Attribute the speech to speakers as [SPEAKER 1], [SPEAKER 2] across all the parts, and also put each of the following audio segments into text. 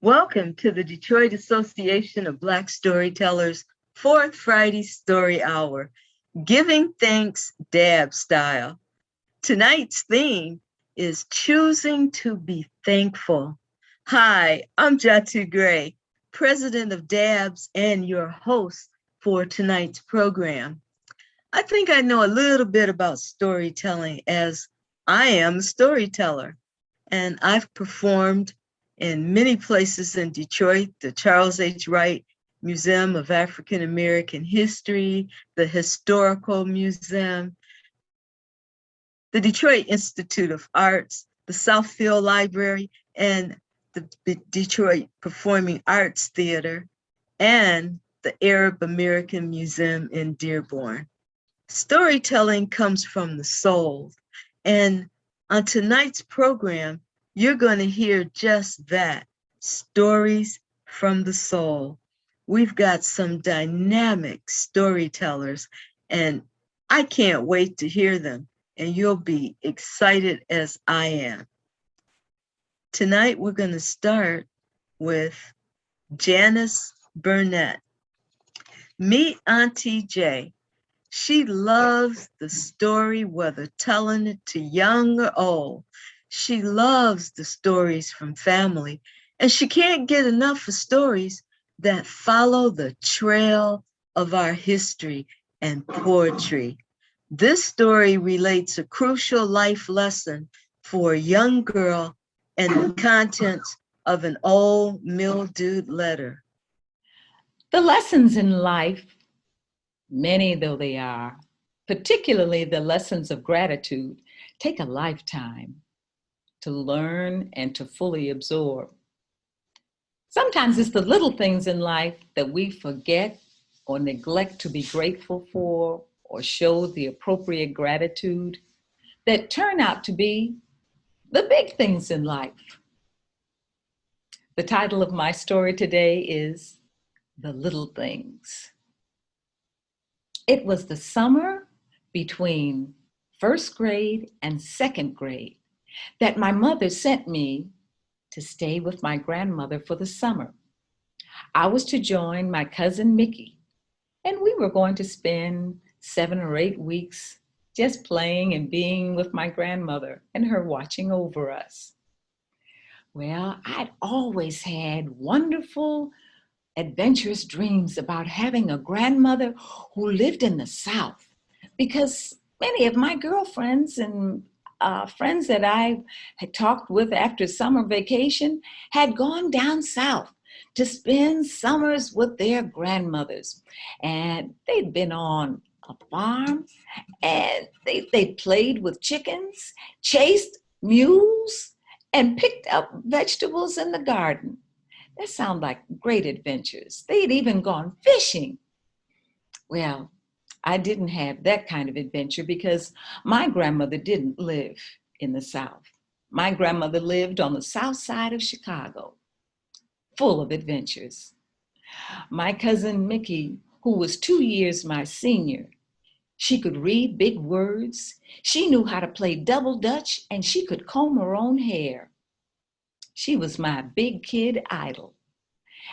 [SPEAKER 1] Welcome to the Detroit Association of Black Storytellers' Fourth Friday Story Hour, Giving Thanks Dab Style. Tonight's theme is Choosing to be Thankful. Hi, I'm Jatu Gray, president of DABS and your host for tonight's program. I think I know a little bit about storytelling as I am a storyteller, and I've performed in many places in Detroit, the Charles H. Wright Museum of African American History, the Historical Museum, the Detroit Institute of Arts, the Southfield Library, and the Detroit Performing Arts Theater, and the Arab American Museum in Dearborn. Storytelling comes from the soul, and on tonight's program, you're going to hear just that, stories from the soul. We've got some dynamic storytellers, and I can't wait to hear them, and you'll be excited as I am. Tonight, we're going to start with Janice Burnett. Meet Auntie J. She loves the story, whether telling it to young or old. She loves the stories from family, and she can't get enough of stories that follow the trail of our history and poetry. This story relates a crucial life lesson for a young girl and the contents of an old mildewed letter.
[SPEAKER 2] The lessons in life, many though they are, particularly the lessons of gratitude, take a lifetime to learn and to fully absorb. Sometimes it's the little things in life that we forget or neglect to be grateful for or show the appropriate gratitude that turn out to be the big things in life. The title of my story today is The Little Things. It was the summer between first grade and second grade that my mother sent me to stay with my grandmother for the summer. I was to join my cousin Mickey, and we were going to spend 7 or 8 weeks just playing and being with my grandmother and her watching over us. Well, I'd always had wonderful adventurous dreams about having a grandmother who lived in the South, because many of my girlfriends and friends that I had talked with after summer vacation had gone down south to spend summers with their grandmothers. And they'd been on a farm, and they played with chickens, chased mules, and picked up vegetables in the garden. That sound like great adventures. They'd even gone fishing. Well, I didn't have that kind of adventure because my grandmother didn't live in the South. My grandmother lived on the south side of Chicago, full of adventures. My cousin Mickey, who was 2 years my senior, she could read big words, she knew how to play double dutch, and she could comb her own hair. She was my big kid idol.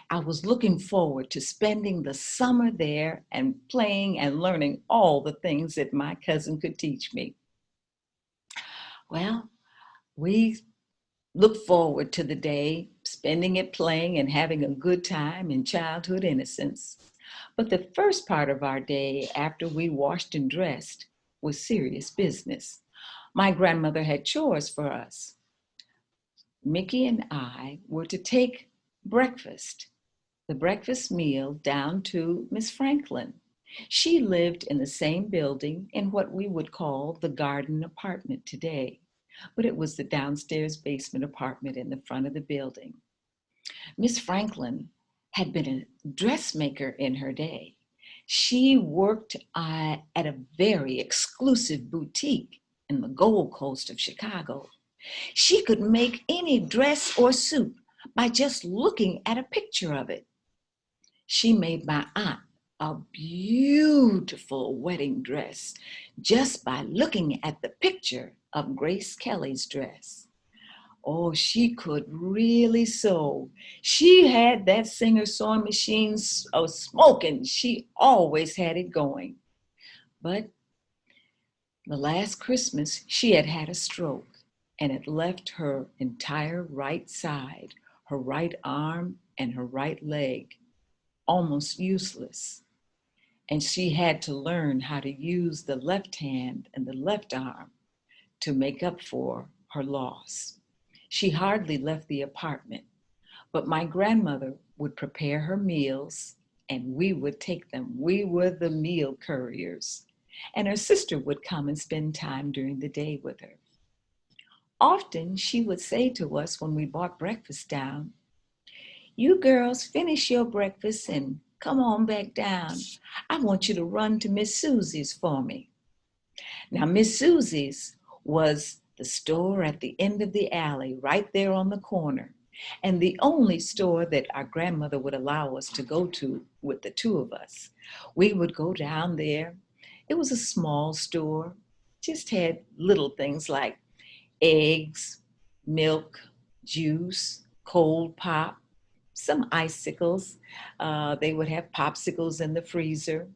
[SPEAKER 2] I was looking forward to spending the summer there and playing and learning all the things that my cousin could teach me. Well, we look forward to the day, spending it playing and having a good time in childhood innocence. But the first part of our day, after we washed and dressed, was serious business. My grandmother had chores for us. Mickey and I were to take breakfast, the breakfast meal, down to Miss Franklin. She lived in the same building in what we would call the garden apartment today, but it was the downstairs basement apartment in the front of the building. Miss Franklin had been a dressmaker in her day. She worked at a very exclusive boutique in the Gold Coast of Chicago. She could make any dress or suit by just looking at a picture of it. She made my aunt a beautiful wedding dress just by looking at the picture of Grace Kelly's dress. Oh, she could really sew. She had that Singer sewing machine smoking. She always had it going. But the last Christmas, she had had a stroke, and it left her entire right side, her right arm, and her right leg almost useless. And she had to learn how to use the left hand and the left arm to make up for her loss. She hardly left the apartment, but my grandmother would prepare her meals and we would take them. We were the meal couriers. And her sister would come and spend time during the day with her. Often she would say to us when we brought breakfast down, "You girls finish your breakfast and come on back down. I want you to run to Miss Susie's for me." Now, Miss Susie's was the store at the end of the alley, right there on the corner, and the only store that our grandmother would allow us to go to with the two of us. We would go down there. It was a small store, just had little things like eggs, milk, juice, cold pop, some icicles. They would have popsicles in the freezer.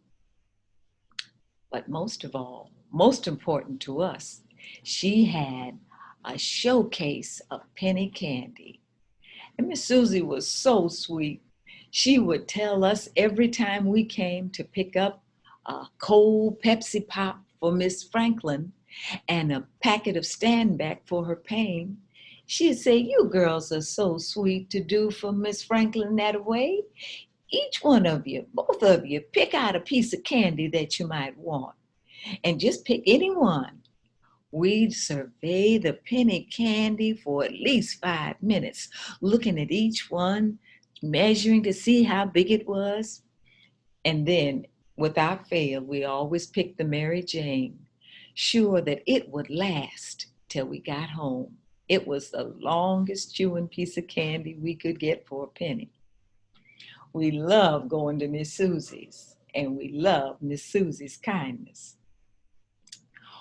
[SPEAKER 2] But most of all, most important to us, she had a showcase of penny candy. And Miss Susie was so sweet. She would tell us every time we came to pick up a cold Pepsi Pop for Miss Franklin and a packet of Stand Back for her pain. She'd say, "You girls are so sweet to do for Miss Franklin that way. Each one of you, both of you, pick out a piece of candy that you might want and just pick any one." We'd survey the penny candy for at least 5 minutes, looking at each one, measuring to see how big it was. And then, without fail, we always picked the Mary Jane, sure that it would last till we got home. It was the longest chewing piece of candy we could get for a penny. We loved going to Miss Susie's, and we loved Miss Susie's kindness.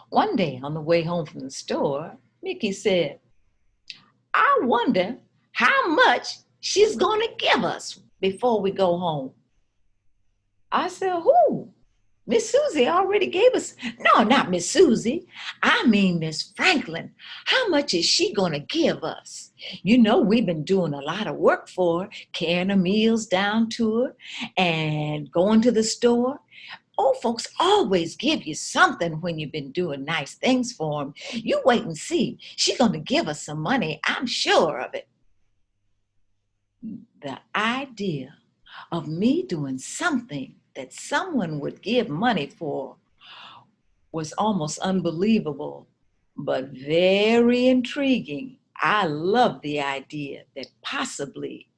[SPEAKER 2] One day on the way home from the store, Mickey said, "I wonder how much she's going to give us before we go home." I said, "Who? Miss Susie already gave us." "No, not Miss Susie. I mean Miss Franklin. How much is she going to give us? You know, we've been doing a lot of work for her, carrying her meals down to her and going to the store. Old folks always give you something when you've been doing nice things for them. You wait and see. She's going to give us some money. I'm sure of it." The idea of me doing something that someone would give money for was almost unbelievable, but very intriguing. I loved the idea that possibly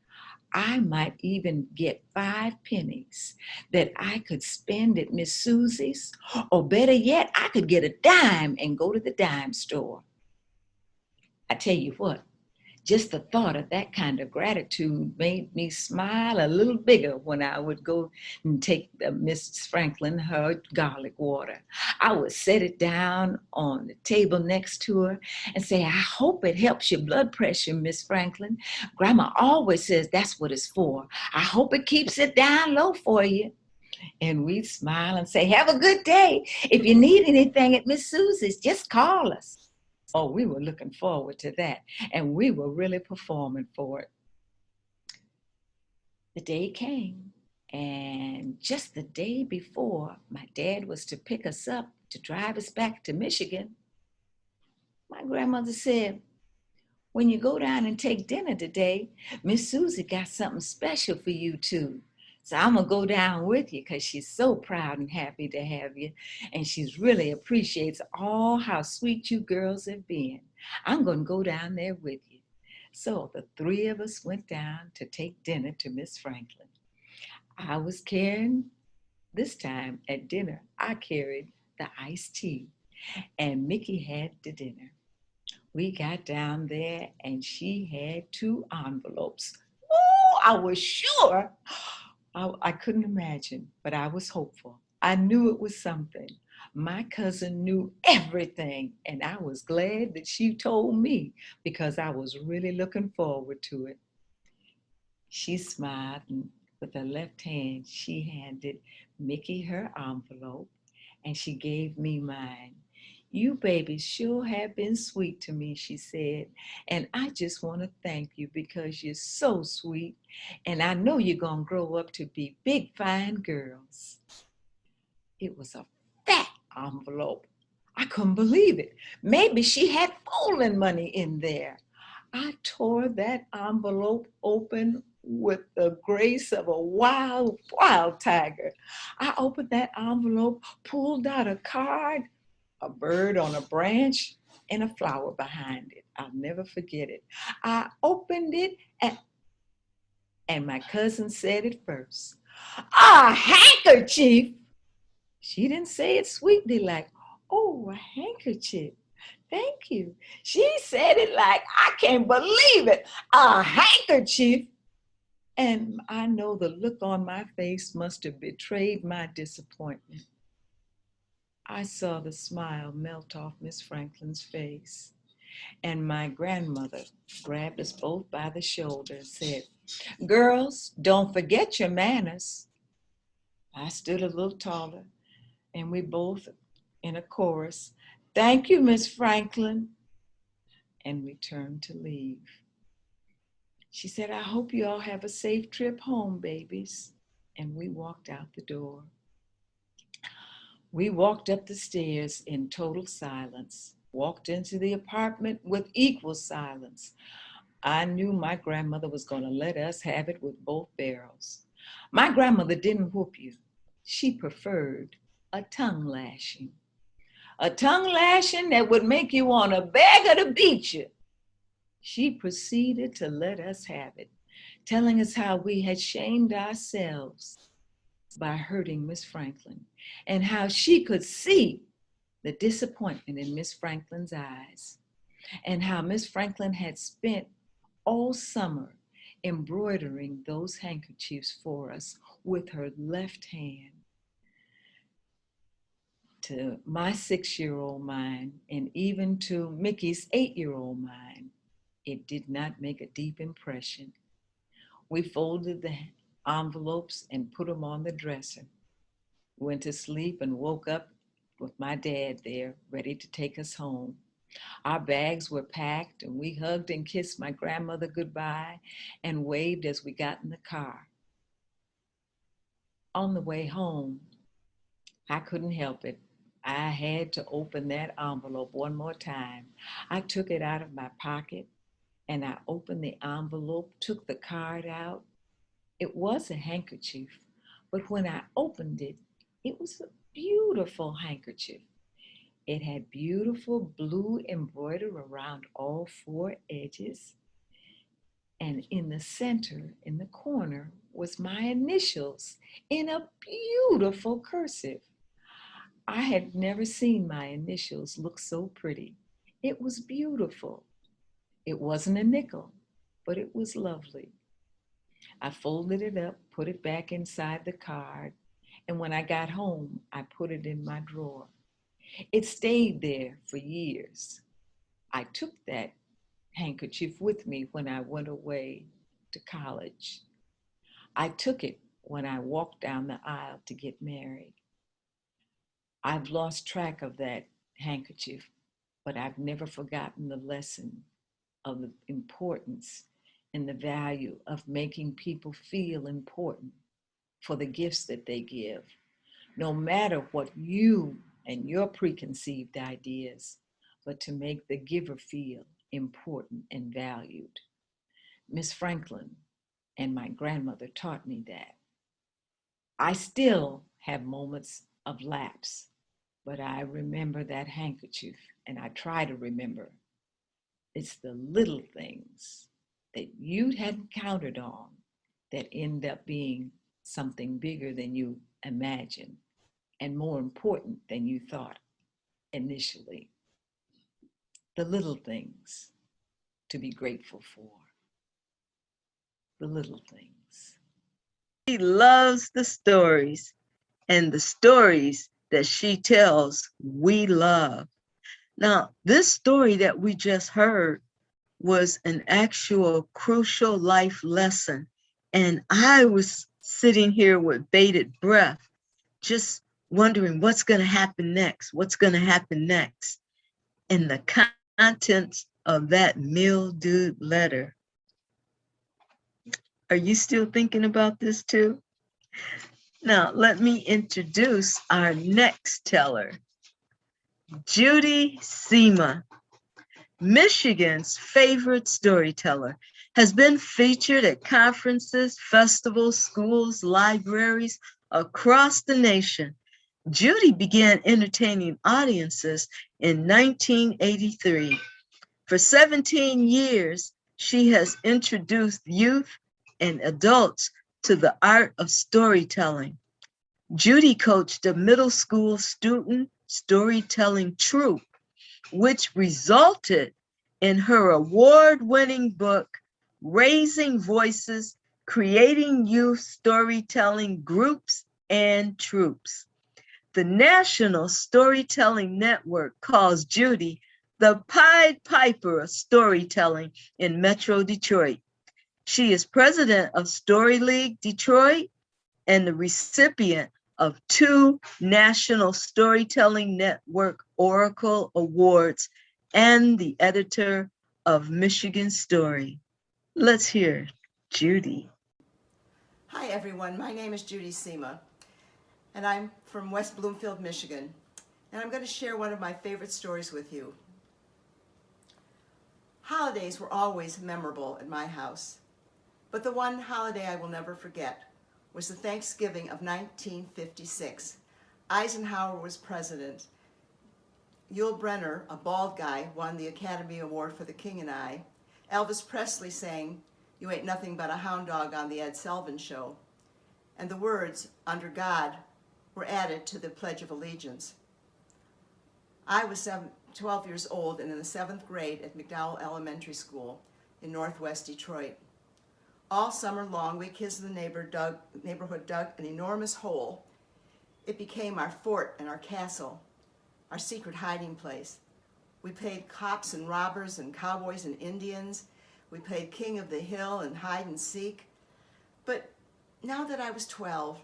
[SPEAKER 2] I might even get 5 pennies that I could spend at Miss Susie's, or better yet, I could get a dime and go to the dime store. I tell you what, just the thought of that kind of gratitude made me smile a little bigger when I would go and take Miss Franklin her garlic water. I would set it down on the table next to her and say, "I hope it helps your blood pressure, Miss Franklin. Grandma always says that's what it's for. I hope it keeps it down low for you." And we'd smile and say, "Have a good day. If you need anything at Miss Susie's, just call us." Oh, we were looking forward to that, and we were really performing for it. The day came, and just the day before my dad was to pick us up to drive us back to Michigan, my grandmother said, "When you go down and take dinner today, Miss Susie got something special for you two. So I'm going to go down with you because she's so proud and happy to have you. And she's really appreciates all how sweet you girls have been. I'm going to go down there with you." So the three of us went down to take dinner to Miss Franklin. I was carrying, this time at dinner, I carried the iced tea, and Mickey had the dinner. We got down there and she had 2 envelopes. Oh, I was sure. I couldn't imagine, but I was hopeful. I knew it was something. My cousin knew everything, and I was glad that she told me because I was really looking forward to it. She smiled, and with her left hand, she handed Mickey her envelope, and she gave me mine. You babies sure have been sweet to me, she said, and I just want to thank you because you're so sweet, and I know you're going to grow up to be big, fine girls. It was a fat envelope. I couldn't believe it. Maybe she had stolen money in there. I tore that envelope open with the grace of a wild, wild tiger. I opened that envelope, pulled out a card, a bird on a branch, and a flower behind it. I'll never forget it. I opened it, and my cousin said it first. A handkerchief! She didn't say it sweetly like, oh, a handkerchief. Thank you. She said it like, I can't believe it. A handkerchief. And I know the look on my face must have betrayed my disappointment. I saw the smile melt off Miss Franklin's face. And my grandmother grabbed us both by the shoulder and said, girls, don't forget your manners. I stood a little taller, and we both, in a chorus, thank you, Miss Franklin. And we turned to leave. She said, I hope you all have a safe trip home, babies. And we walked out the door. We walked up the stairs in total silence, walked into the apartment with equal silence. I knew my grandmother was going to let us have it with both barrels. My grandmother didn't whoop you. She preferred a tongue lashing. A tongue lashing that would make you want to beg her to beat you. She proceeded to let us have it, telling us how we had shamed ourselves by hurting Miss Franklin, and how she could see the disappointment in Miss Franklin's eyes, and how Miss Franklin had spent all summer embroidering those handkerchiefs for us with her left hand. To my 6-year-old mind, and even to Mickey's 8-year-old mind, it did not make a deep impression. We folded the envelopes and put them on the dresser. Went to sleep and woke up with my dad there, ready to take us home. Our bags were packed, and we hugged and kissed my grandmother goodbye and waved as we got in the car. On the way home, I couldn't help it. I had to open that envelope one more time. I took it out of my pocket, and I opened the envelope, took the card out. It was a handkerchief, but when I opened it, it was a beautiful handkerchief. It had beautiful blue embroidery around all 4 edges. And in the center, in the corner, was my initials in a beautiful cursive. I had never seen my initials look so pretty. It was beautiful. It wasn't a nickel, but it was lovely. I folded it up, put it back inside the card, and when I got home, I put it in my drawer. It stayed there for years. I took that handkerchief with me when I went away to college. I took it when I walked down the aisle to get married. I've lost track of that handkerchief, but I've never forgotten the lesson of the importance and the value of making people feel important for the gifts that they give, no matter what you and your preconceived ideas, but to make the giver feel important and valued. Miss Franklin and my grandmother taught me that. I still have moments of lapse, but I remember that handkerchief, and I try to remember. It's the little things that you hadn't counted on that end up being something bigger than you imagined and more important than you thought initially. The little things to be grateful for. The little things.
[SPEAKER 1] He loves the stories, and the stories that she tells we love. Now, this story that we just heard was an actual crucial life lesson. And I was sitting here with bated breath, just wondering what's going to happen next, what's going to happen next. And the contents of that mildewed letter. Are you still thinking about this too? Now, let me introduce our next teller, Judy Seema, Michigan's favorite storyteller, has been featured at conferences, festivals, schools, libraries across the nation. Judy began entertaining audiences in 1983. For 17 years, she has introduced youth and adults to the art of storytelling. Judy coached a middle school student storytelling troupe, which resulted in her award-winning book, Raising Voices, Creating Youth Storytelling Groups and Troops. The National Storytelling Network calls Judy the Pied Piper of storytelling in Metro Detroit. She is president of Story League Detroit and the recipient of 2 National Storytelling Network Oracle Awards and the editor of Michigan Story. Let's hear Judy.
[SPEAKER 3] Hi everyone, my name is Judy Seema, and I'm from West Bloomfield, Michigan, and I'm going to share one of my favorite stories with you. Holidays were always memorable at my house, but the one holiday I will never forget was the Thanksgiving of 1956. Eisenhower was president. Yul Brynner, a bald guy, won the Academy Award for The King and I. Elvis Presley sang, "You Ain't Nothing But a Hound Dog" on the Ed Sullivan Show. And the words, "Under God," were added to the Pledge of Allegiance. I was 12 years old and in the 7th grade at McDowell Elementary School in Northwest Detroit. All summer long, we kids in the neighborhood dug an enormous hole. It became our fort and our castle, our secret hiding place. We played cops and robbers and cowboys and Indians. We played King of the Hill and hide and seek. But now that I was 12,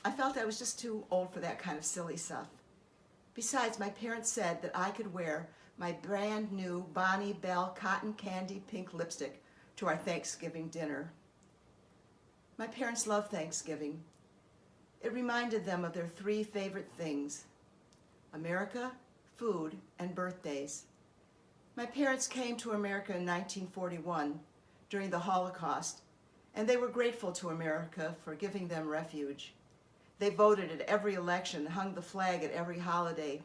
[SPEAKER 3] I felt I was just too old for that kind of silly stuff. Besides, my parents said that I could wear my brand new Bonnie Bell cotton candy pink lipstick to our Thanksgiving dinner. My parents loved Thanksgiving. It reminded them of their 3 favorite things: America, food, and birthdays. My parents came to America in 1941 during the Holocaust, and they were grateful to America for giving them refuge. They voted at every election, hung the flag at every holiday.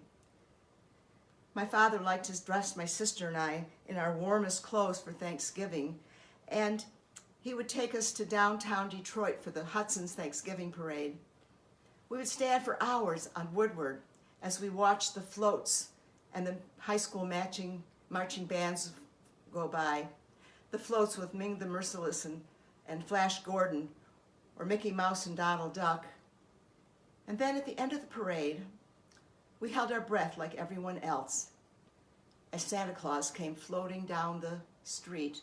[SPEAKER 3] My father liked to dress my sister and I in our warmest clothes for Thanksgiving, and he would take us to downtown Detroit for the Hudson's Thanksgiving Parade. We would stand for hours on Woodward as we watched the floats and the high school marching bands go by. The floats with Ming the Merciless and Flash Gordon, or Mickey Mouse and Donald Duck. And then at the end of the parade, we held our breath like everyone else as Santa Claus came floating down the street,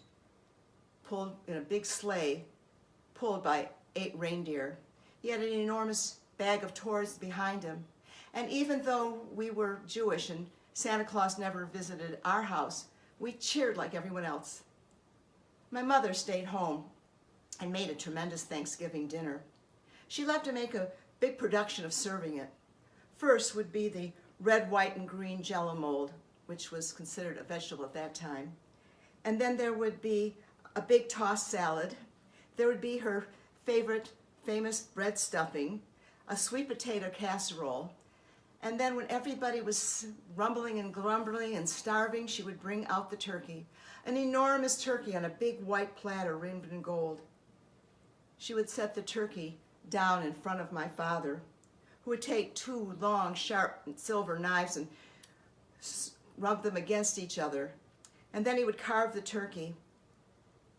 [SPEAKER 3] pulled in a big sleigh, pulled by 8 reindeer. He had an enormous bag of toys behind him. And even though we were Jewish and Santa Claus never visited our house, we cheered like everyone else. My mother stayed home and made a tremendous Thanksgiving dinner. She loved to make a big production of serving it. First would be the red, white, and green Jell-O mold, which was considered a vegetable at that time. And then there would be a big tossed salad. There would be her favorite famous bread stuffing, a sweet potato casserole, and then when everybody was rumbling and grumbling and starving, she would bring out the turkey, an enormous turkey on a big white platter rimmed in gold. She would set the turkey down in front of my father, who would take 2 long, sharp silver knives and rub them against each other. And then he would carve the turkey.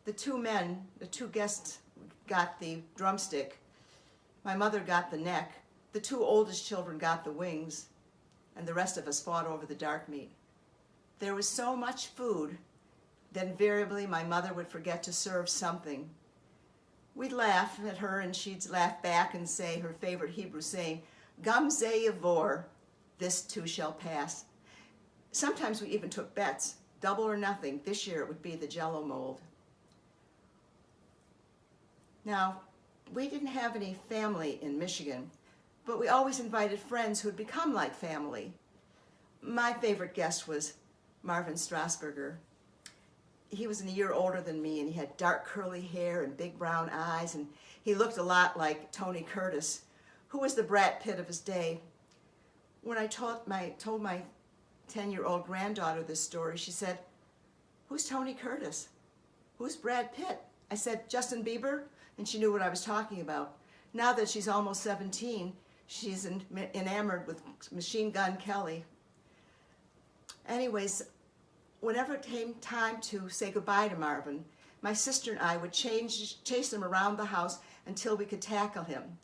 [SPEAKER 3] The 2 guests got the drumstick. My mother got the neck. The two oldest children got the wings, and the rest of us fought over the dark meat. There was so much food that invariably my mother would forget to serve something. We'd laugh at her, and she'd laugh back and say her favorite Hebrew saying, "Gam ze yavor," this too shall pass. Sometimes we even took bets, double or nothing. This year it would be the Jell-O mold. Now, we didn't have any family in Michigan, but we always invited friends who had become like family. My favorite guest was Marvin Strasburger. He was a year older than me, and he had dark curly hair and big brown eyes, and he looked a lot like Tony Curtis, who was the Brad Pitt of his day. When I told my 10-year-old granddaughter this story, she said, "Who's Tony Curtis? Who's Brad Pitt?" I said, "Justin Bieber," and she knew what I was talking about. Now that she's almost 17, she's enamored with Machine Gun Kelly. Anyways, whenever it came time to say goodbye to Marvin, my sister and I would chase him around the house until we could tackle him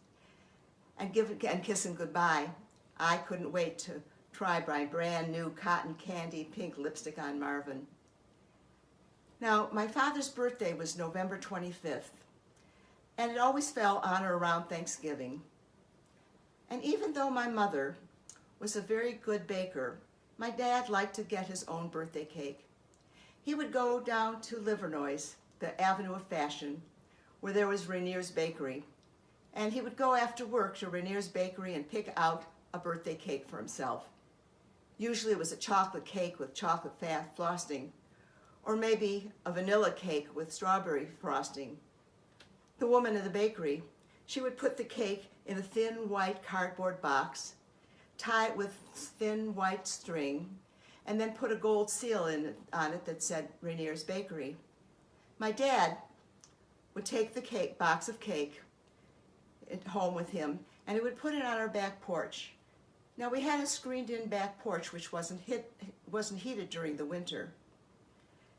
[SPEAKER 3] and kiss him goodbye. I couldn't wait to try my brand new cotton candy pink lipstick on Marvin. Now, my father's birthday was November 25th, and it always fell on or around Thanksgiving. And even though my mother was a very good baker, my dad liked to get his own birthday cake. He would go down to Livernois, the Avenue of Fashion, where there was Rainier's Bakery, and he would go after work to Rainier's Bakery and pick out a birthday cake for himself. Usually it was a chocolate cake with chocolate frosting, or maybe a vanilla cake with strawberry frosting. The woman in the bakery, she would put the cake in a thin white cardboard box, tie it with thin white string, and then put a gold seal on it that said Rainier's Bakery. My dad would take the box of cake home with him, and he would put it on our back porch. Now, we had a screened-in back porch which wasn't heated during the winter.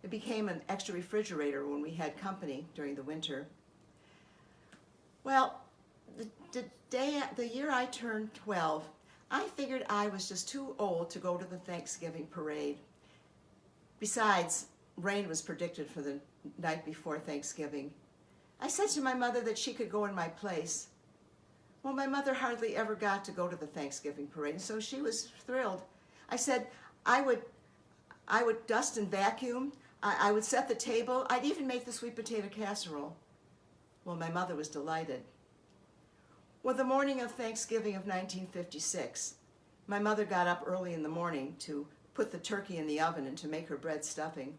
[SPEAKER 3] It became an extra refrigerator when we had company during the winter. Well, the year I turned 12, I figured I was just too old to go to the Thanksgiving parade. Besides, rain was predicted for the night before Thanksgiving. I said to my mother that she could go in my place. Well, my mother hardly ever got to go to the Thanksgiving parade, so she was thrilled. I said I would dust and vacuum, I would set the table, I'd even make the sweet potato casserole. Well, my mother was delighted. Well, the morning of Thanksgiving of 1956, my mother got up early in the morning to put the turkey in the oven and to make her bread stuffing.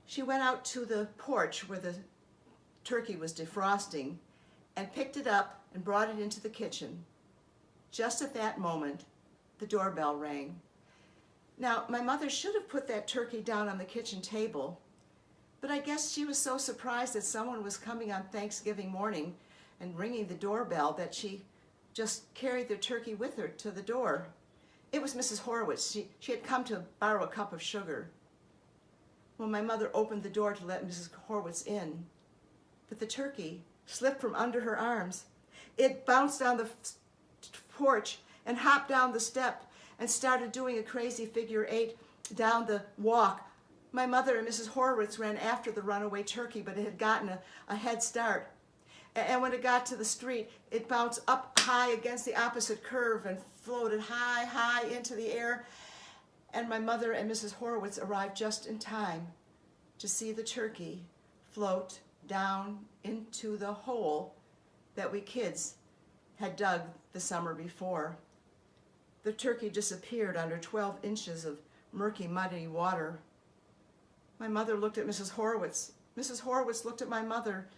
[SPEAKER 3] She went out to the porch where the turkey was defrosting and picked it up and brought it into the kitchen. Just at that moment, the doorbell rang. Now, my mother should have put that turkey down on the kitchen table, but I guess she was so surprised that someone was coming on Thanksgiving morning and ringing the doorbell that she just carried the turkey with her to the door. It was Mrs. Horowitz. She had come to borrow a cup of sugar. Well, my mother opened the door to let Mrs. Horowitz in, but the turkey slipped from under her arms. It bounced down the porch and hopped down the step and started doing a crazy figure 8 down the walk. My mother and Mrs. Horowitz ran after the runaway turkey, but it had gotten a head start. And when it got to the street, it bounced up high against the opposite curve and floated high, high into the air. And my mother and Mrs. Horowitz arrived just in time to see the turkey float down into the hole that we kids had dug the summer before. The turkey disappeared under 12 inches of murky, muddy water. My mother looked at Mrs. Horowitz. Mrs. Horowitz looked at my mother.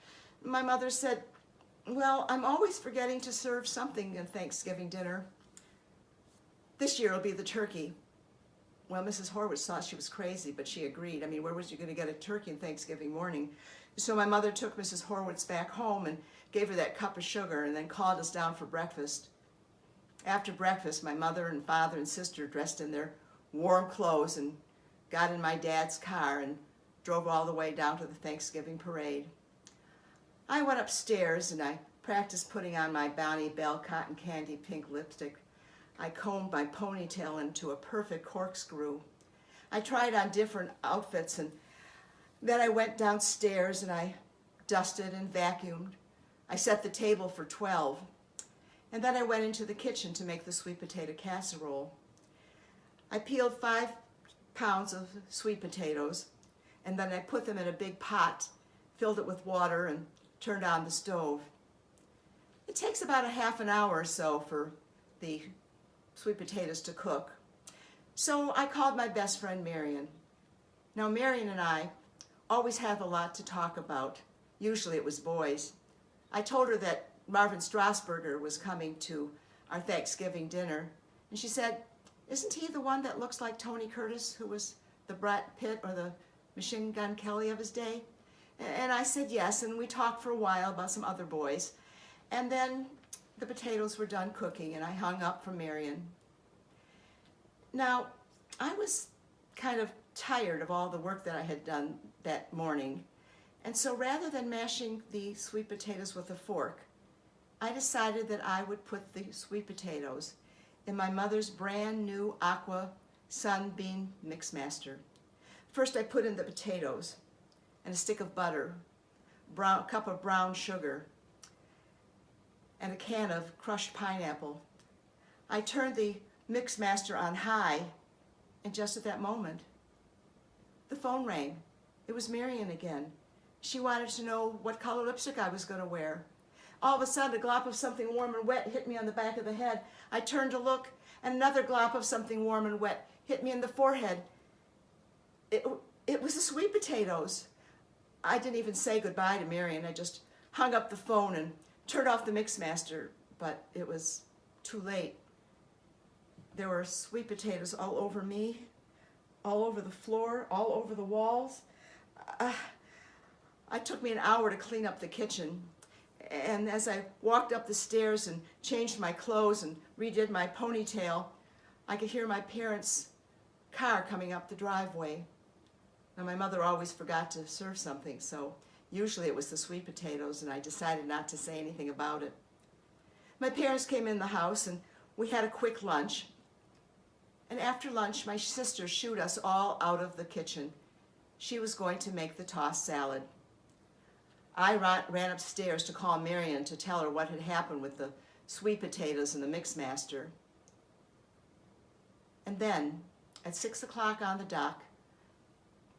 [SPEAKER 3] My mother said, "Well, I'm always forgetting to serve something at Thanksgiving dinner. This year it'll be the turkey." Well, Mrs. Horowitz thought she was crazy, but she agreed. I mean, where was you going to get a turkey on Thanksgiving morning? So my mother took Mrs. Horowitz back home and gave her that cup of sugar and then called us down for breakfast. After breakfast, my mother and father and sister dressed in their warm clothes and got in my dad's car and drove all the way down to the Thanksgiving parade. I went upstairs and I practiced putting on my Bonnie Bell cotton candy pink lipstick. I combed my ponytail into a perfect corkscrew. I tried on different outfits, and then I went downstairs and I dusted and vacuumed. I set the table for 12, and then I went into the kitchen to make the sweet potato casserole. I peeled 5 pounds of sweet potatoes, and then I put them in a big pot, filled it with water, and turned on the stove. It takes about a half an hour or so for the sweet potatoes to cook. So I called my best friend Marion. Now Marion and I always have a lot to talk about. Usually it was boys. I told her that Marvin Strasburger was coming to our Thanksgiving dinner, and she said, "Isn't he the one that looks like Tony Curtis, who was the Brad Pitt or the Machine Gun Kelly of his day?" And I said yes, and we talked for a while about some other boys. And then the potatoes were done cooking, and I hung up from Marion. Now, I was kind of tired of all the work that I had done that morning, and so rather than mashing the sweet potatoes with a fork, I decided that I would put the sweet potatoes in my mother's brand new Aqua Sunbeam Mixmaster. First I put in the potatoes and a stick of butter, a cup of brown sugar, and a can of crushed pineapple. I turned the Mixmaster on high, and just at that moment, the phone rang. It was Marion again. She wanted to know what color lipstick I was going to wear. All of a sudden, a glop of something warm and wet hit me on the back of the head. I turned to look, and another glop of something warm and wet hit me in the forehead. It was the sweet potatoes. I didn't even say goodbye to Marion. I just hung up the phone and turned off the Mixmaster, but it was too late. There were sweet potatoes all over me, all over the floor, all over the walls. It took me an hour to clean up the kitchen. And as I walked up the stairs and changed my clothes and redid my ponytail, I could hear my parents' car coming up the driveway. Now, my mother always forgot to serve something, so usually it was the sweet potatoes, and I decided not to say anything about it. My parents came in the house, and we had a quick lunch. And after lunch, my sister shooed us all out of the kitchen. She was going to make the tossed salad. I ran upstairs to call Marion to tell her what had happened with the sweet potatoes and the Mixmaster. And then, at 6 o'clock on the dot,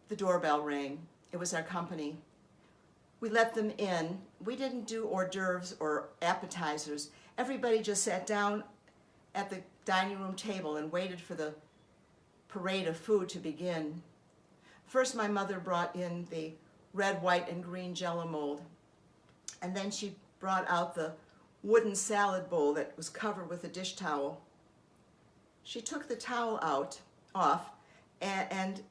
[SPEAKER 3] the doorbell rang. It was our company. We let them in. We didn't do hors d'oeuvres or appetizers. Everybody just sat down at the dining room table and waited for the parade of food to begin. First, my mother brought in the red, white, and green Jell-O mold, and then she brought out the wooden salad bowl that was covered with a dish towel. She took the towel off, and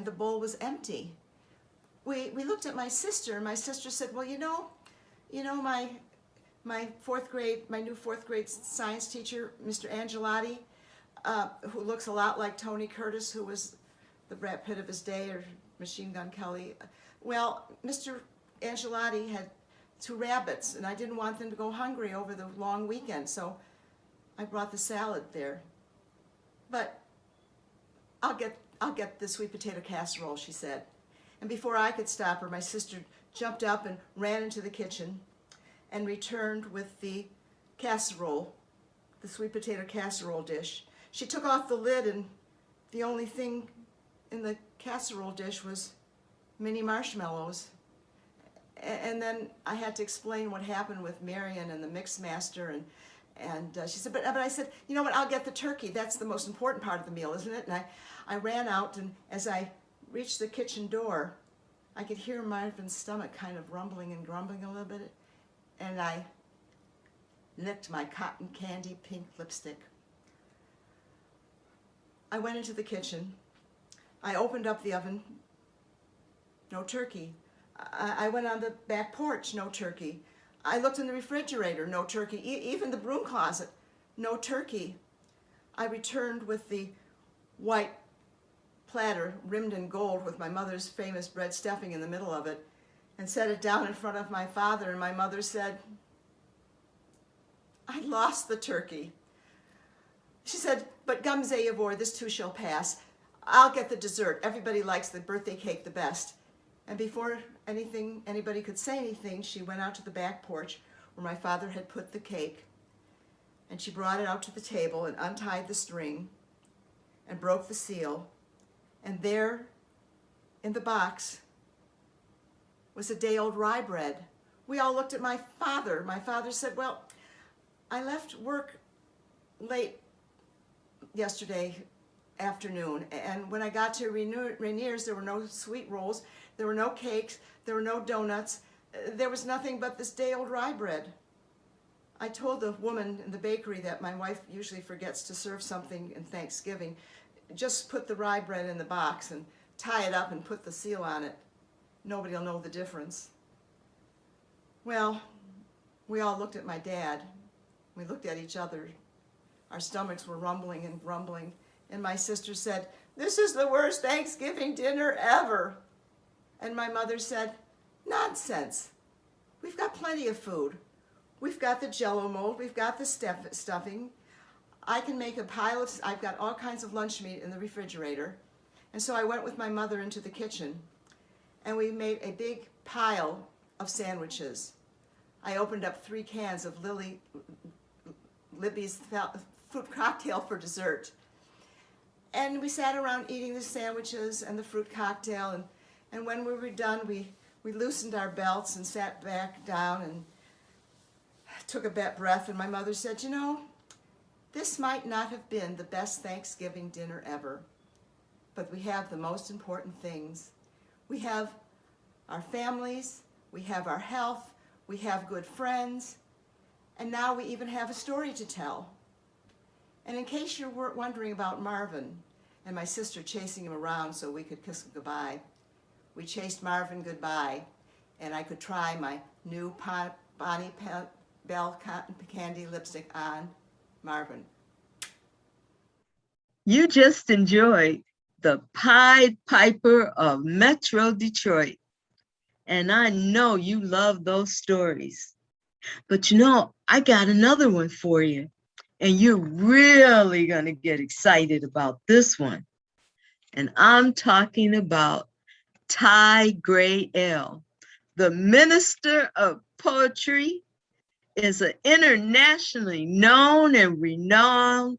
[SPEAKER 3] the bowl was empty. We looked at my sister, and my sister said, "Well, you know, my new fourth grade science teacher, Mr. Angelotti, who looks a lot like Tony Curtis, who was the Brad Pitt of his day, or Machine Gun Kelly. Well, Mr. Angelotti had 2 rabbits, and I didn't want them to go hungry over the long weekend, so I brought the salad there. But I'll get the sweet potato casserole," she said. And before I could stop her, my sister jumped up and ran into the kitchen and returned with the casserole, the sweet potato casserole dish. She took off the lid, and the only thing in the casserole dish was mini marshmallows. And then I had to explain what happened with Marion and the Mixmaster, and she said, but I said, "You know what, I'll get the turkey. That's the most important part of the meal, isn't it?" And I ran out, and as I reached the kitchen door, I could hear Marvin's stomach kind of rumbling and grumbling a little bit, and I licked my cotton candy pink lipstick. I went into the kitchen. I opened up the oven. No turkey. I went on the back porch. No turkey. I looked in the refrigerator. No turkey. Even the broom closet. No turkey. I returned with the white platter rimmed in gold with my mother's famous bread stuffing in the middle of it, and set it down in front of my father, and my mother said, I lost the turkey. She said, but Gamze Yavor, this too shall pass. I'll get the dessert. Everybody likes the birthday cake the best. And before anybody could say anything, she went out to the back porch where my father had put the cake, and she brought it out to the table and untied the string and broke the seal. And there in the box was a day-old rye bread. We all looked at my father. My father said, well, I left work late yesterday afternoon, and when I got to Rainier's, there were no sweet rolls, there were no cakes, there were no donuts, there was nothing but this day-old rye bread. I told the woman in the bakery that my wife usually forgets to serve something in Thanksgiving, just put the rye bread in the box and tie it up and put the seal on it. Nobody will know the difference. Well, we all looked at my dad. We looked at each other. Our stomachs were rumbling and grumbling. And my sister said, this is the worst Thanksgiving dinner ever. And my mother said, nonsense. We've got plenty of food. We've got the Jell-O mold. We've got the stuffing. I can make a pile of, I've got all kinds of lunch meat in the refrigerator. And so I went with my mother into the kitchen, and we made a big pile of sandwiches. I opened up 3 cans of Libby's fruit cocktail for dessert. And we sat around eating the sandwiches and the fruit cocktail, and when we were done, we loosened our belts and sat back down and took a breath, and my mother said, you know, this might not have been the best Thanksgiving dinner ever, but we have the most important things. We have our families, we have our health, we have good friends, and now we even have a story to tell. And in case you weren't wondering about Marvin and my sister chasing him around so we could kiss him goodbye, we chased Marvin goodbye, and I could try my new Bonnie Bell Cotton Candy lipstick on Marvin.
[SPEAKER 1] You just enjoyed the Pied Piper of Metro Detroit. And I know you love those stories. But you know, I got another one for you. And you're really gonna get excited about this one. And I'm talking about Ty Gray L. The Minister of Poetry is an internationally known and renowned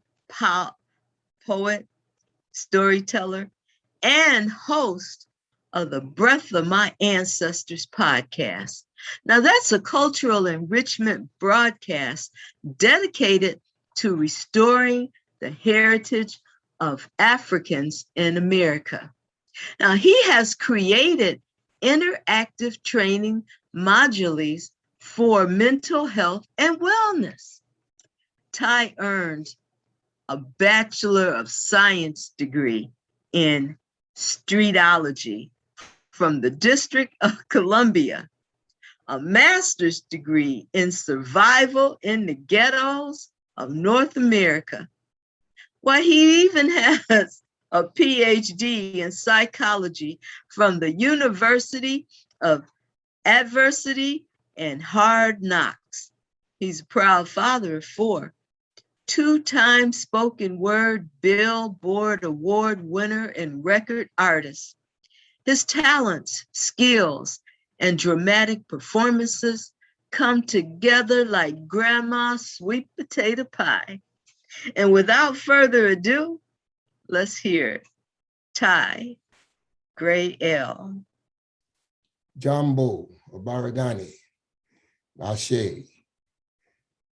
[SPEAKER 1] poet, storyteller, and host of the Breath of My Ancestors podcast. Now, that's a cultural enrichment broadcast dedicated to restoring the heritage of Africans in America. Now, he has created interactive training modules for mental health and wellness. Ty earned a Bachelor of Science degree in streetology from the District of Columbia, a master's degree in survival in the ghettos of North America. Why, he even has a PhD in psychology from the University of Adversity and Hard Knocks. He's a proud father of 4, 2-time spoken word Billboard Award winner and record artist. His talents, skills, and dramatic performances come together like grandma's sweet potato pie. And without further ado, let's hear Ty Gray L.
[SPEAKER 4] Jambo, Abaragani, Ashe.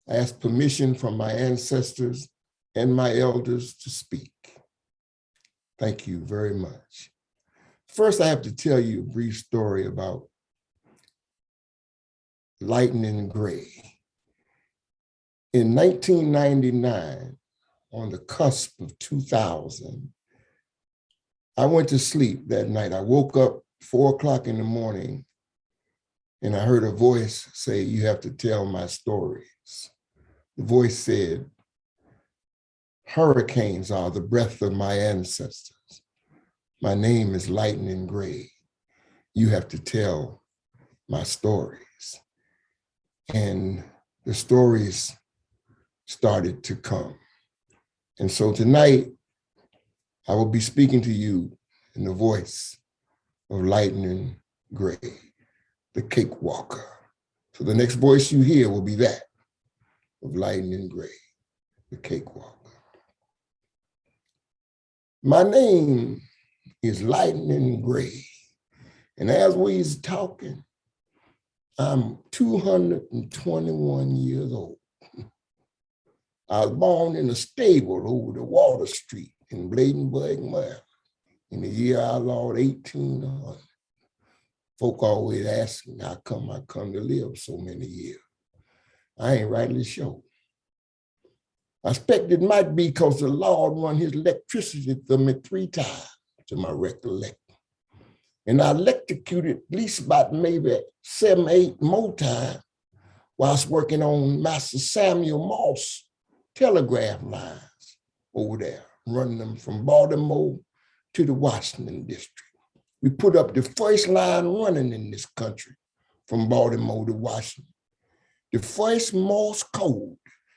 [SPEAKER 4] I ask permission from my ancestors and my elders to speak. Thank you very much. First, I have to tell you a brief story about Lightning Gray. In 1999, on the cusp of 2000, I went to sleep that night. I woke up 4 o'clock in the morning and I heard a voice say, you have to tell my stories. The voice said, hurricanes are the breath of my ancestors. My name is Lightning Gray. You have to tell my stories. And the stories started to come. And so tonight, I will be speaking to you in the voice of Lightning Gray, the cakewalker. So the next voice you hear will be that of Lightning Gray, the cakewalker. My name is Lightning Gray. And as we's talking, I'm 221 years old. I was born in a stable over the Water Street in Bladenburg, Maryland, in the year our Lord 1800. Folk always ask me how come I come to live so many years. I ain't rightly sure. I expect it might be because the Lord run his electricity through me 3 times, to my recollection. And I electrocuted at least about maybe 7, 8 more times while I was working on Master Samuel Moss telegraph lines over there, running them from Baltimore to the Washington district. We put up the first line running in this country from Baltimore to Washington. The first Morse code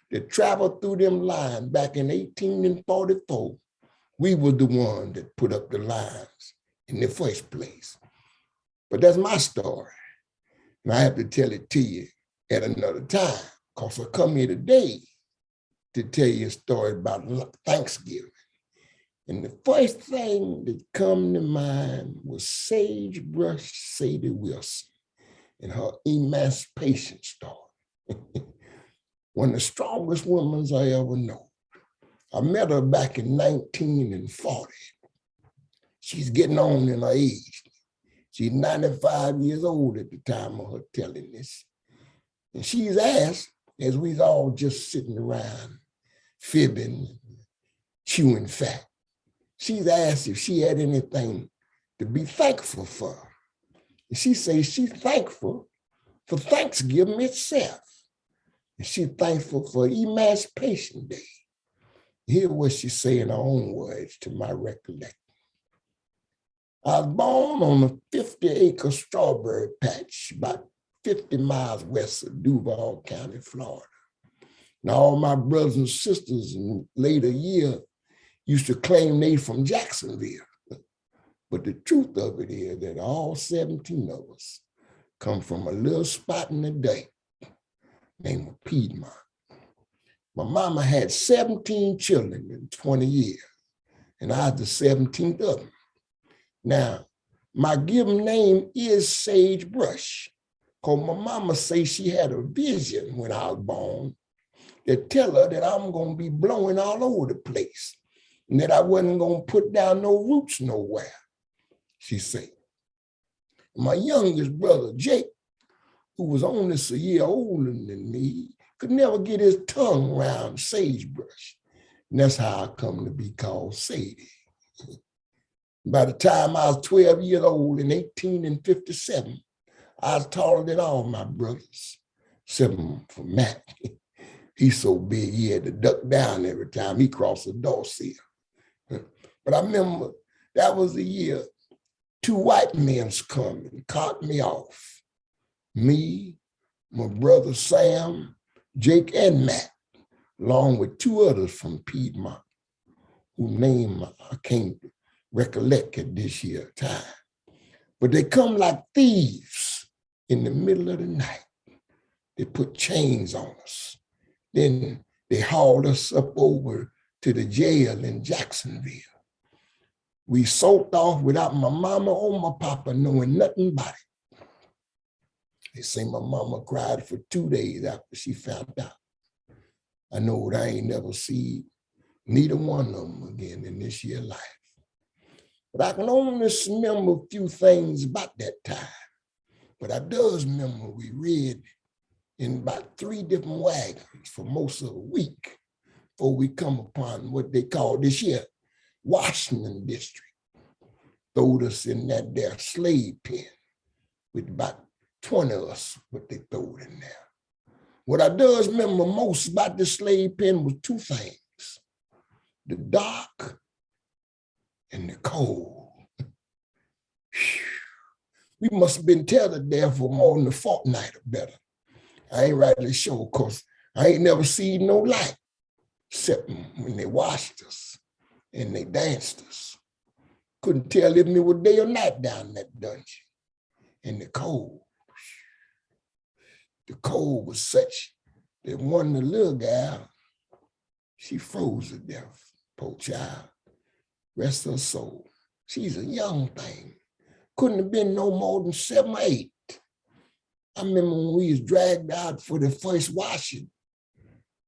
[SPEAKER 4] that traveled through them lines back in 1844, we were the one that put up the lines in the first place. But that's my story. And I have to tell it to you at another time, because I come here today to tell you a story about Thanksgiving. And the first thing that come to mind was Sagebrush Sadie Wilson and her emancipation story. One of the strongest women I ever know. I met her back in 1940. She's getting on in her age. She's 95 years old at the time of her telling this. And she's asked, as we was all just sitting around fibbing, chewing fat, she's asked if she had anything to be thankful for. And she says she's thankful for Thanksgiving itself. And she's thankful for Emancipation Day. Hear what she say in her own words to my recollection. I was born on a 50-acre strawberry patch about 50 miles west of Duval County, Florida. Now, all my brothers and sisters in later years used to claim they from Jacksonville. But the truth of it is that all 17 of us come from a little spot in the day named Piedmont. My mama had 17 children in 20 years, and I was the 17th of them. Now, my given name is Sagebrush, because my mama say she had a vision when I was born that tell her that I'm gonna be blowing all over the place and that I wasn't gonna put down no roots nowhere, she said. My youngest brother, Jake, who was only a year older than me, could never get his tongue around Sagebrush. And that's how I come to be called Sadie. By the time I was 12 years old in 1857, I was taller than all my brothers, except for Matt. He's so big, he had to duck down every time he crossed the door sill. But I remember that was the year 2 white men come and caught me off. Me, my brother Sam, Jake, and Matt, along with 2 others from Piedmont, whose name I can't recollect at this year time. But they come like thieves in the middle of the night. They put chains on us. Then they hauled us up over to the jail in Jacksonville. We soaked off without my mama or my papa knowing nothing about it. They say my mama cried for 2 days after she found out. I know that I ain't never seen neither one of them again in this year life. But I can only remember a few things about that time. But I does remember we read in about 3 different wagons for most of the week before we come upon what they call this year Washington District. Throwed us in that there slave pen with about 20 of us, what they throwed in there. What I does remember most about the slave pen was 2 things: the dark and the cold. We must have been tethered there for more than a fortnight or better. I ain't rightly sure, because I ain't never seen no light except when they washed us and they danced us. Couldn't tell if it was day or night down in that dungeon. And the cold was such that one, the little gal, she froze to death, poor child, rest her soul. She's a young thing, couldn't have been no more than 7 or 8. I remember when we was dragged out for the first washing,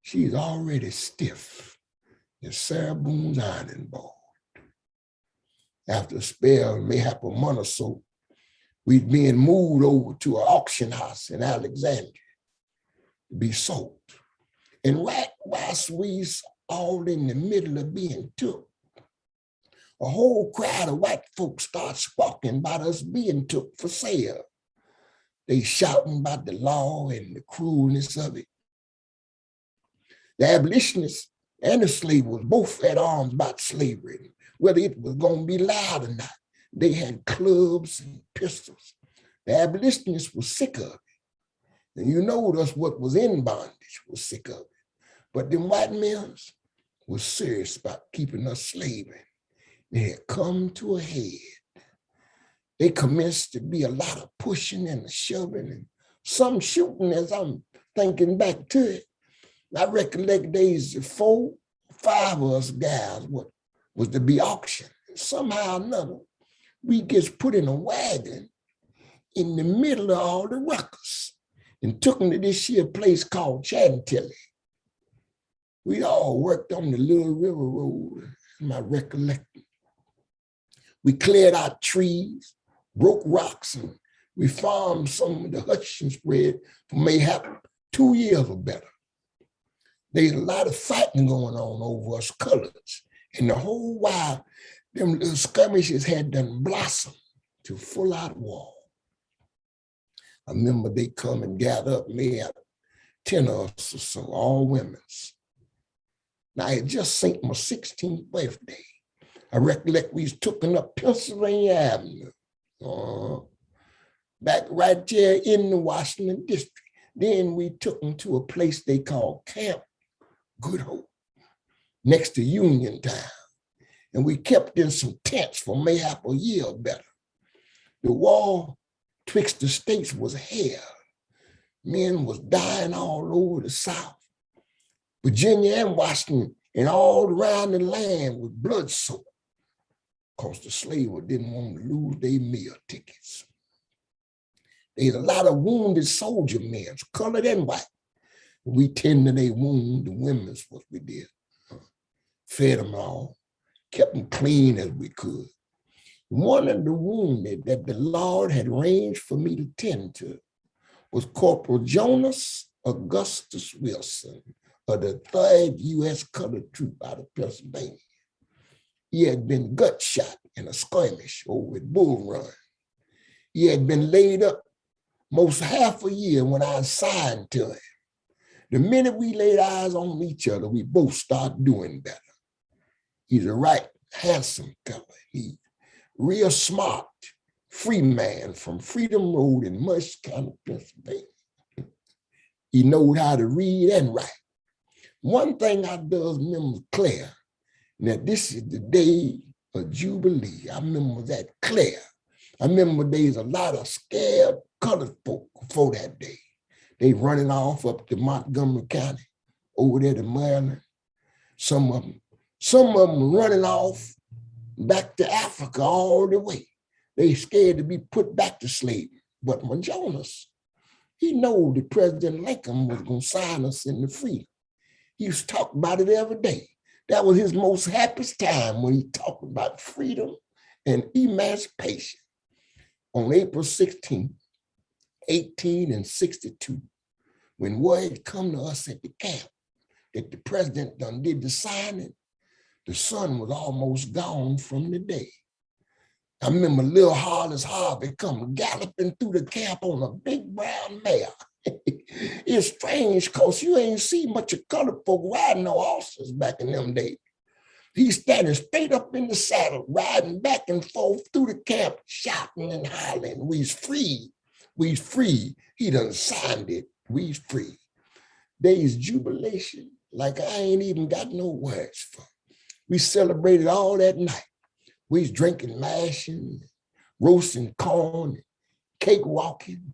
[SPEAKER 4] she's already stiff as Sarah Boone's ironing board. After a spell, mayhap a month or so, we'd been moved over to an auction house in Alexandria to be sold. And right whilst we was all in the middle of being took, a whole crowd of white folks start squawking about us being took for sale. They shouting about the law and the cruelness of it. The abolitionists and the slave was both at arms about slavery, whether it was going to be loud or not. They had clubs and pistols. The abolitionists were sick of it. And you know that's what was in bondage was sick of it. But them white men was serious about keeping us slaving. They had come to a head. They commenced to be a lot of pushing and shoving and some shooting as I'm thinking back to it. I recollect days of 4, 5 of us guys what was to be auctioned. Somehow or another, we gets put in a wagon in the middle of all the ruckus and took them to this here place called Chantilly. We all worked on the Little River Road, my recollection. We cleared out trees, broke rocks, and we farmed some of the Hutchinson spread for mayhap 2 years or better. There's a lot of fighting going on over us colors. And the whole while, them little skirmishes had done blossomed to full out war. I remember they come and gather up mayhap 10 of us or so, all women's. Now, I had just seen my 16th birthday. I recollect we was taking up Pennsylvania Avenue, back right there in the Washington district. Then we took them to a place they call Camp Good Hope, next to Uniontown. And we kept in some tents for mayhap a year or better. The war twixt the states was hell. Men was dying all over the South. Virginia and Washington and all around the land was blood soaked because the slaver didn't want to lose their meal tickets. There's a lot of wounded soldier men, colored and white. We tended their wound, the women's what we did. Fed them all, kept them clean as we could. One of the wounded that the Lord had arranged for me to tend to was Corporal Jonas Augustus Wilson of the 3rd U.S. Colored Troop out of Pennsylvania. He had been gut shot in a skirmish over at Bull Run. He had been laid up most half a year when I assigned to him. The minute we laid eyes on each other, we both started doing better. He's a right handsome fella. He's real smart, free man from Freedom Road in Mush County, Pennsylvania. He knows how to read and write. One thing I does remember clear, that this is the day of Jubilee. I remember that clear. I remember there's a lot of scared colored folk for that day. They running off up to Montgomery County, over there to Maryland. Some of them running off back to Africa all the way. They scared to be put back to slavery. But when Jonas, he know that President Lincoln was gonna sign us into freedom. He used to talk about it every day. That was his most happiest time when he talked about freedom and emancipation. On April 16, 1862, when word come to us at the camp that the president done did the signing, the sun was almost gone from the day. I remember little Hollis Harvey come galloping through the camp on a big brown mare. It's strange because you ain't see much of colored folk riding no horses back in them days. He's standing straight up in the saddle, riding back and forth through the camp, shouting and hollering, "We's free, we's free." He done signed it, we's free. There's jubilation like I ain't even got no words for. We celebrated all that night. We was drinking mashing, roasting corn, cake walking,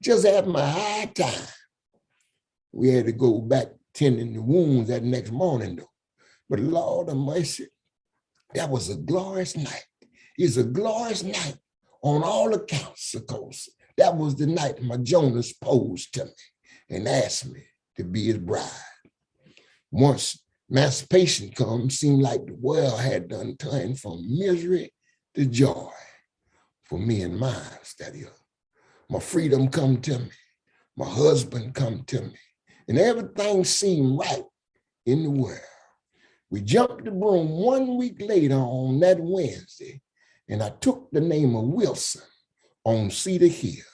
[SPEAKER 4] just having a high time. We had to go back tending the wounds that next morning though. But Lord of mercy, that was a glorious night. It's a glorious night on all accounts, of course. That was the night my Jonas posed to me and asked me to be his bride. Once emancipation comes, seemed like the world had done turned from misery to joy for me and mine, steady up. My freedom come to me, my husband come to me, and everything seemed right in the world. We jumped the broom 1 week later on that Wednesday, and I took the name of Wilson on Cedar Hill.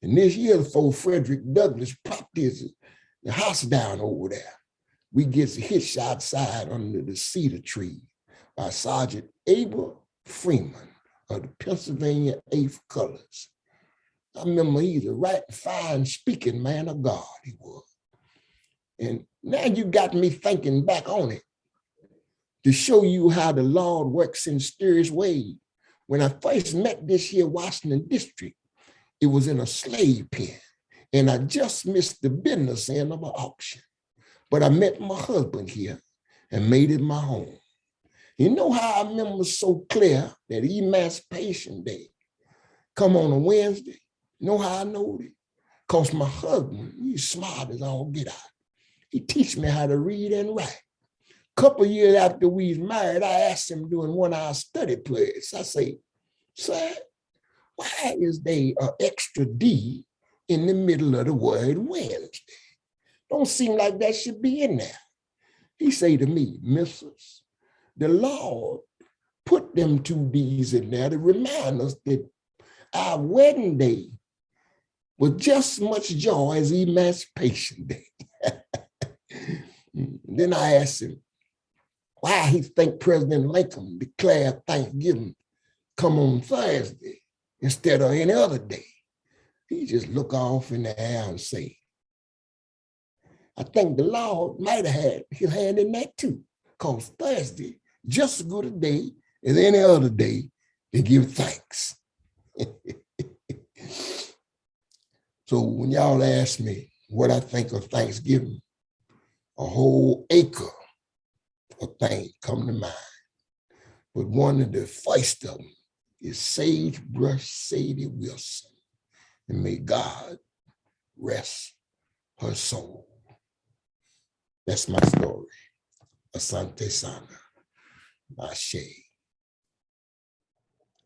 [SPEAKER 4] And this year, before Frederick Douglass popped the house down over there, we gets hitched outside under the cedar tree by Sergeant Abel Freeman of the Pennsylvania 8th Colors. I remember he's a right fine speaking man of God, he was. And now you got me thinking back on it to show you how the Lord works in mysterious ways. When I first met this here Washington district, it was in a slave pen, and I just missed the business end of an auction. But I met my husband here and made it my home. You know how I remember so clear that Emancipation Day come on a Wednesday? You know how I know it? Because my husband, he's smart as all get out. He teach me how to read and write. Couple years after we was married, I asked him during one of our study periods, I say, sir, why is there an extra D in the middle of the word Wednesday? Don't seem like that should be in there. He say to me, Mrs., the Lord put them 2 D's in there to remind us that our wedding day was just as much joy as Emancipation Day. Then I asked him why he think President Lincoln declared Thanksgiving come on Thursday instead of any other day. He just look off in the air and say, I think the Lord might have had his hand in that too, because Thursday, just as good a day as any other day to give thanks. So when y'all ask me what I think of Thanksgiving, a whole acre of things come to mind. But one of the first of them is Sagebrush Sadie Wilson. And may God rest her soul. That's my story. Asante Sana, Ashe.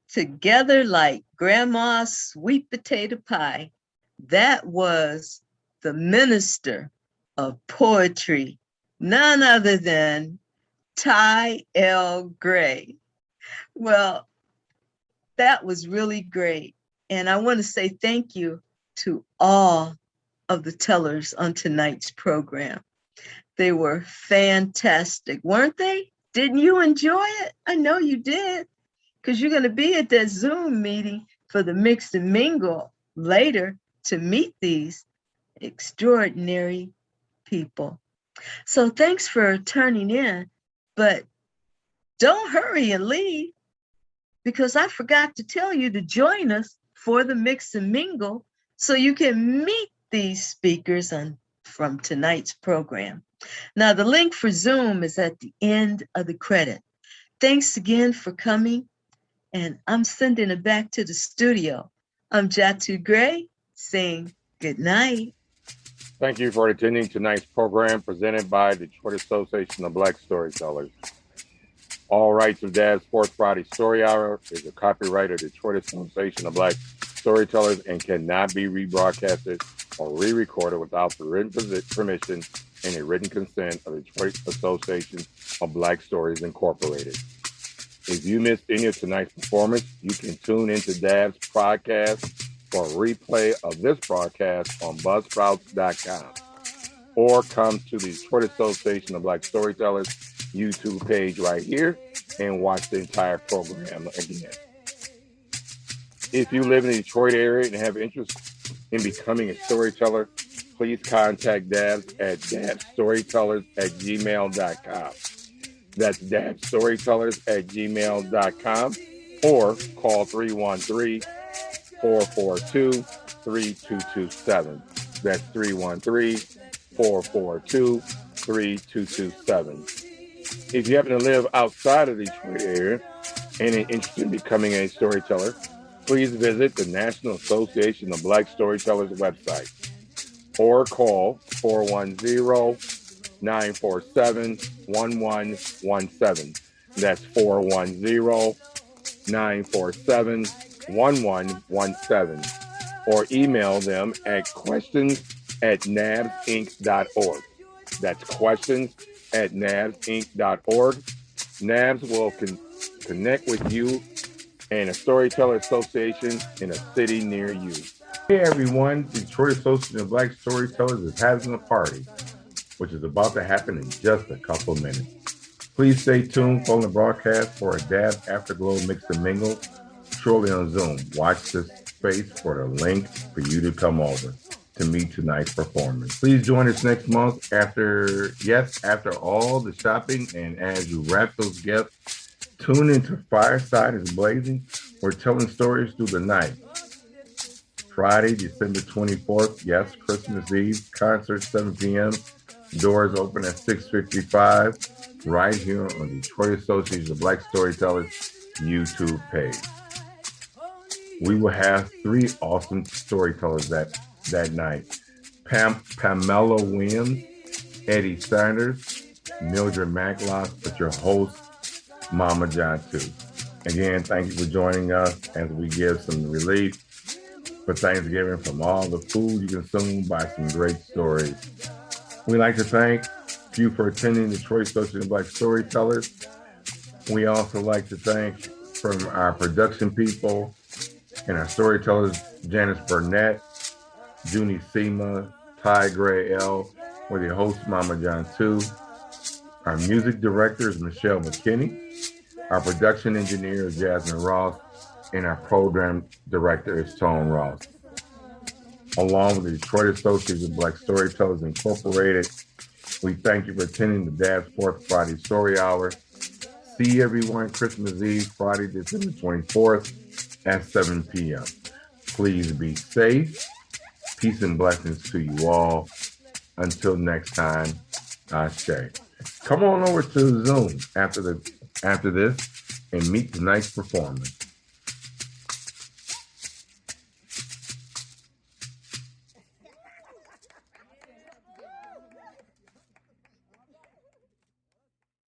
[SPEAKER 1] Together like grandma's sweet potato pie. That was the minister of poetry, none other than Ty L. Gray. Well, that was really great. And I want to say thank you to all of the tellers on tonight's program. They were fantastic, weren't they? Didn't you enjoy it? I know you did, because you're going to be at that Zoom meeting for the Mix and Mingle later to meet these extraordinary people. So thanks for turning in, but don't hurry and leave, because I forgot to tell you to join us for the Mix and Mingle so you can meet these speakers from tonight's program. Now, the link for Zoom is at the end of the credit. Thanks again for coming, and I'm sending it back to the studio. I'm Jatu Gray saying good night.
[SPEAKER 5] Thank you for attending tonight's program presented by Detroit Association of Black Storytellers. All rights of Dad's Fourth Friday Story Hour is a copyright of Detroit Association of Black Storytellers and cannot be rebroadcasted or re-recorded without the written permission and a written consent of the Detroit Association of Black Stories Incorporated. If you missed any of tonight's performance, you can tune into Dad's podcast for a replay of this broadcast on buzzsprouts.com or come to the Detroit Association of Black Storytellers YouTube page right here and watch the entire program again. If you live in the Detroit area and have interest in becoming a storyteller, please contact Dabs at dabstorytellers@gmail.com. That's dabstorytellers@gmail.com or call 313-442-3227. That's 313-442-3227. If you happen to live outside of the Detroit area and are interested in becoming a storyteller, please visit the National Association of Black Storytellers website or call 410-947-1117. That's 410-947-1117. Or email them at questions@nabsinc.org. That's questions@nabsinc.org. NABS will connect with you and a storyteller association in a city near you. Hey everyone, Detroit Association of Black Storytellers is having a party, which is about to happen in just a couple of minutes. Please stay tuned for the broadcast for a Dab Afterglow Mix and Mingle shortly on Zoom. Watch this space for the link for you to come over to meet tonight's performance. Please join us next month after all the shopping, and as you wrap those gifts, tune into Fireside is Blazing. We're telling stories through the night. Friday, December 24th, yes, Christmas Eve, concert 7 p.m. Doors open at 6:55, right here on Detroit Association of Black Storytellers YouTube page. We will have 3 awesome storytellers that night. Pamela Williams, Eddie Sanders, Mildred Maclock, but your host, Mama John 2. Again, thank you for joining us as we give some relief for Thanksgiving from all the food you consume by some great stories. We'd like to thank you for attending the Detroit Association of Black Storytellers. We also like to thank from our production people and our storytellers, Janice Burnett, Junie Sema, Ty Gray L, with your host, Mama John 2. Our music director is Michelle McKinney. Our production engineer is Jasmine Ross, and our program director is Tone Ross. Along with the Detroit Association of Black Storytellers Incorporated, we thank you for attending the Dab's 4th Friday Story Hour. See everyone Christmas Eve, Friday, December 24th at 7 p.m. Please be safe. Peace and blessings to you all. Until next time, Ashe. Come on over to Zoom after this and meet tonight's performance.